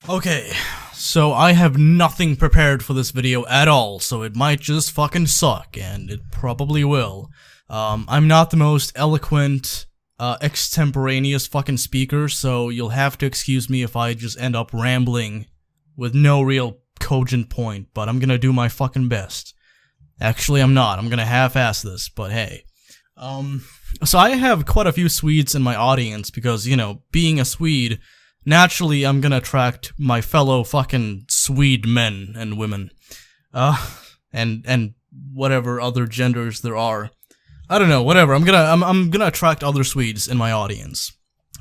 Okay, so I have nothing prepared for this video at all, so it might just fucking suck, and it probably will. I'm not the most eloquent, extemporaneous fucking speaker, so you'll have to excuse me if I just end up rambling with no real cogent point, but I'm gonna do my fucking best. Actually, I'm not. I'm gonna half-ass this, but hey. So I have quite a few Swedes in my audience because, you know, being a Swede, naturally I'm gonna attract my fellow fucking Swede men and women. And whatever other genders there are. I don't know, whatever. I'm gonna attract other Swedes in my audience.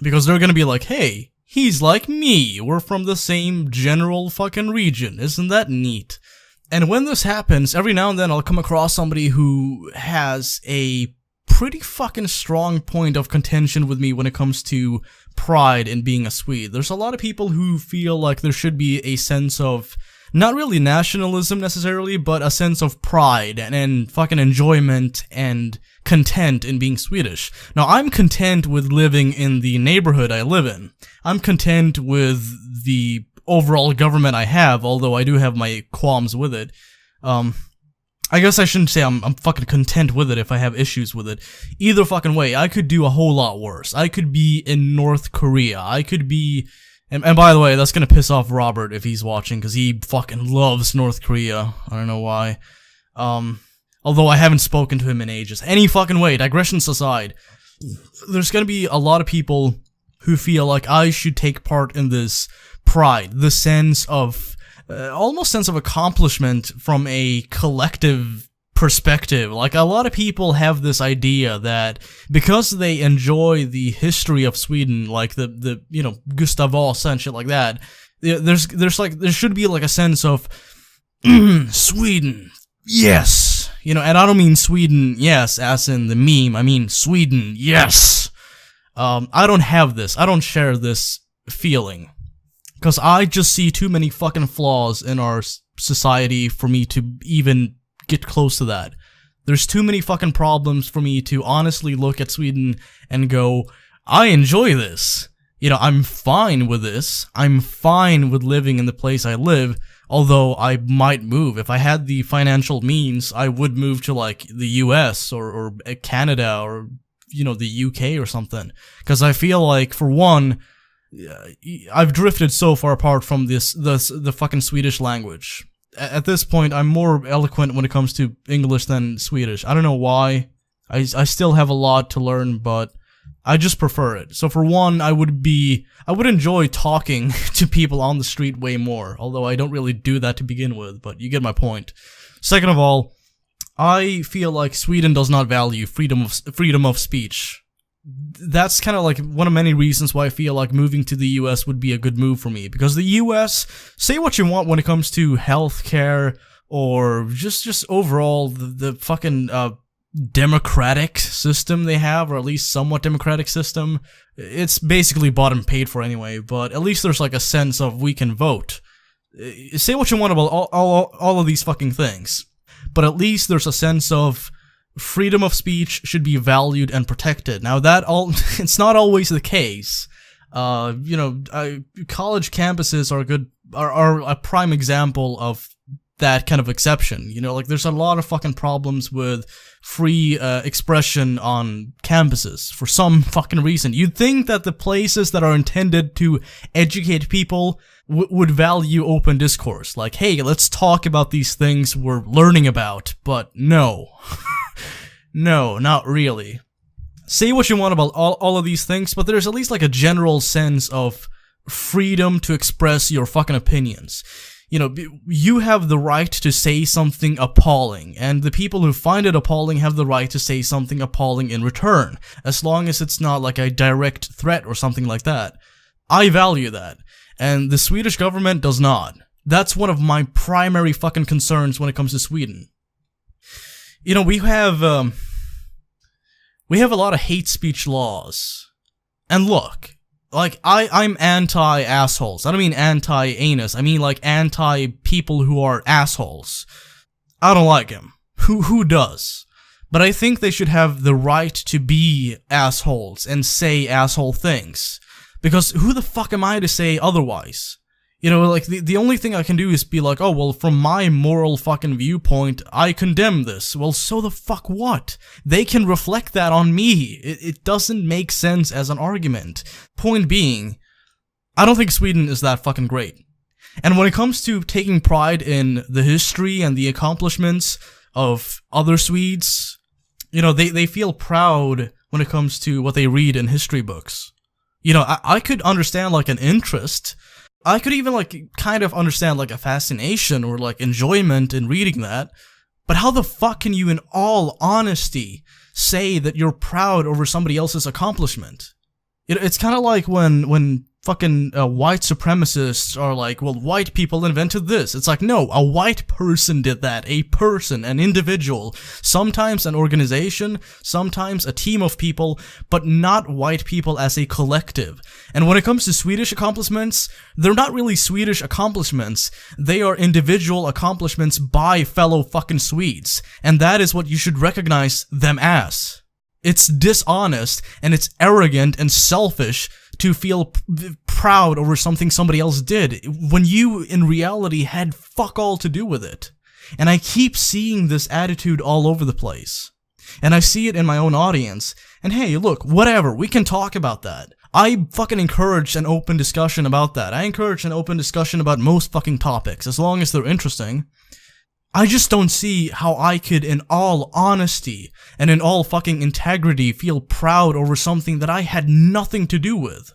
Because they're gonna be like, hey, he's like me. We're from the same general fucking region. Isn't that neat? And when this happens, every now and then I'll come across somebody who has a pretty fucking strong point of contention with me when it comes to pride in being a Swede. There's a lot of people who feel like there should be a sense of, not really nationalism necessarily, but a sense of pride and fucking enjoyment and content in being Swedish. Now, I'm content with living in the neighborhood I live in. I'm content with the overall government I have, although I do have my qualms with it. I guess I shouldn't say I'm fucking content with it if I have issues with it. Either fucking way, I could do a whole lot worse. I could be in North Korea. I could be... And by the way, that's gonna piss off Robert if he's watching, because he fucking loves North Korea. I don't know why. Although I haven't spoken to him in ages. Any fucking way, digressions aside, there's gonna be a lot of people who feel like I should take part in this pride, the sense of... almost sense of accomplishment from a collective perspective. Like, a lot of people have this idea that because they enjoy the history of Sweden, like the you know, Gustav Vasa and shit like that, there should be like a sense of Sweden, yes, you know. And I don't mean Sweden, yes, as in the meme. I mean Sweden, yes. I don't have this. I don't share this feeling. Because I just see too many fucking flaws in our society for me to even get close to that. There's too many fucking problems for me to honestly look at Sweden and go, I enjoy this. You know, I'm fine with this. I'm fine with living in the place I live, although I might move. If I had the financial means, I would move to, like, the US or Canada or, you know, the UK or something. Because I feel like, for one... I've drifted so far apart from the fucking Swedish language. At this point, I'm more eloquent when it comes to English than Swedish. I don't know why. I still have a lot to learn, but I just prefer it. So for one, I would enjoy talking to people on the street way more, although I don't really do that to begin with, but you get my point. Second of all, I feel like Sweden does not value freedom of speech. That's kind of like one of many reasons why I feel like moving to the US would be a good move for me. Because the US, say what you want when it comes to healthcare or just overall the fucking democratic system they have, or at least somewhat democratic system. It's basically bought and paid for anyway, but at least there's like a sense of we can vote. Say what you want about all of these fucking things, but at least there's a sense of freedom of speech should be valued and protected. Now it's not always the case. You know, college campuses are a prime example of that kind of exception. You know, like, there's a lot of fucking problems with free expression on campuses for some fucking reason. You'd think that the places that are intended to educate people would value open discourse. Like, hey, let's talk about these things we're learning about, but no. No, not really. Say what you want about all of these things, but there's at least like a general sense of freedom to express your fucking opinions. You know, you have the right to say something appalling, and the people who find it appalling have the right to say something appalling in return, as long as it's not like a direct threat or something like that. I value that, and the Swedish government does not. That's one of my primary fucking concerns when it comes to Sweden. You know, we have a lot of hate speech laws. And look, like, I'm anti-assholes. I don't mean anti-anus. I mean, like, anti-people who are assholes. I don't like them. Who does? But I think they should have the right to be assholes and say asshole things. Because who the fuck am I to say otherwise? You know, like, the only thing I can do is be like, oh, well, from my moral fucking viewpoint, I condemn this. Well, so the fuck what? They can reflect that on me. It doesn't make sense as an argument. Point being, I don't think Sweden is that fucking great. And when it comes to taking pride in the history and the accomplishments of other Swedes, you know, they feel proud when it comes to what they read in history books. You know, I could understand, like, an interest. I could even, like, kind of understand, like, a fascination or, like, enjoyment in reading that. But how the fuck can you, in all honesty, say that you're proud over somebody else's accomplishment? It's kind of like when fucking white supremacists are like, well, white people invented this. It's like, no, a white person did that. A person, an individual, sometimes an organization, sometimes a team of people, but not white people as a collective. And when it comes to Swedish accomplishments, they're not really Swedish accomplishments. They are individual accomplishments by fellow fucking Swedes. And that is what you should recognize them as. It's dishonest, and it's arrogant and selfish to feel proud over something somebody else did, when you, in reality, had fuck all to do with it. And I keep seeing this attitude all over the place. And I see it in my own audience. And hey, look, whatever, we can talk about that. I fucking encourage an open discussion about that. I encourage an open discussion about most fucking topics, as long as they're interesting. I just don't see how I could, in all honesty and in all fucking integrity, feel proud over something that I had nothing to do with.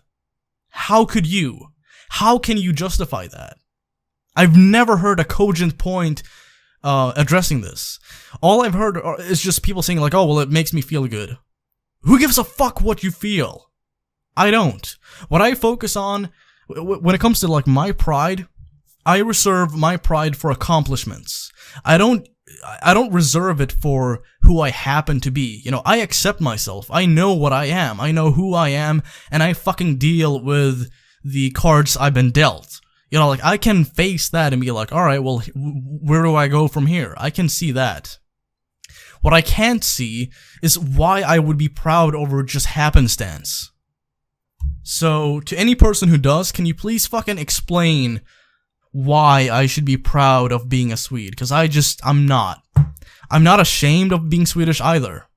How could you? How can you justify that? I've never heard a cogent point addressing this. All I've heard is just people saying like, oh, well, it makes me feel good. Who gives a fuck what you feel? I don't. What I focus on, when it comes to like my pride, I reserve my pride for accomplishments. I don't reserve it for who I happen to be. You know, I accept myself. I know what I am. I know who I am, and I fucking deal with the cards I've been dealt. You know, like, I can face that and be like, alright, well, where do I go from here? I can see that. What I can't see is why I would be proud over just happenstance. So, to any person who does, can you please fucking explain why I should be proud of being a Swede? Because I'm not. I'm not ashamed of being Swedish either.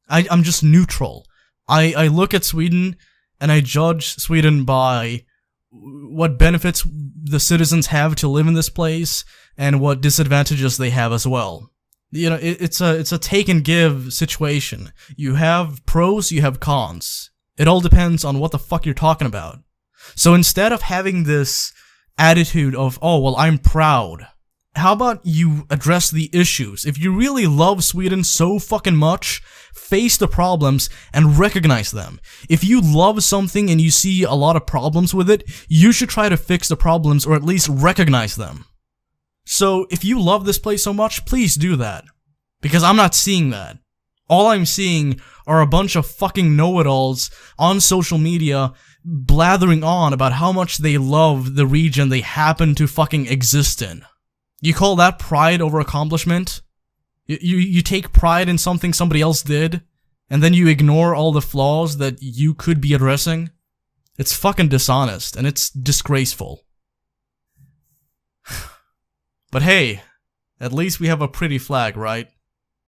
I'm just neutral. I look at Sweden and I judge Sweden by what benefits the citizens have to live in this place and what disadvantages they have as well. You know, it's a take and give situation. You have pros, you have cons. It all depends on what the fuck you're talking about. So instead of having this attitude of, oh, well, I'm proud, how about you address the issues? If you really love Sweden so fucking much, face the problems and recognize them. If you love something and you see a lot of problems with it, you should try to fix the problems or at least recognize them. So, if you love this place so much, please do that. Because I'm not seeing that. All I'm seeing are a bunch of fucking know-it-alls on social media blathering on about how much they love the region they happen to fucking exist in. You call that pride over accomplishment? You take pride in something somebody else did, and then you ignore all the flaws that you could be addressing? It's fucking dishonest, and it's disgraceful. But hey, at least we have a pretty flag, right?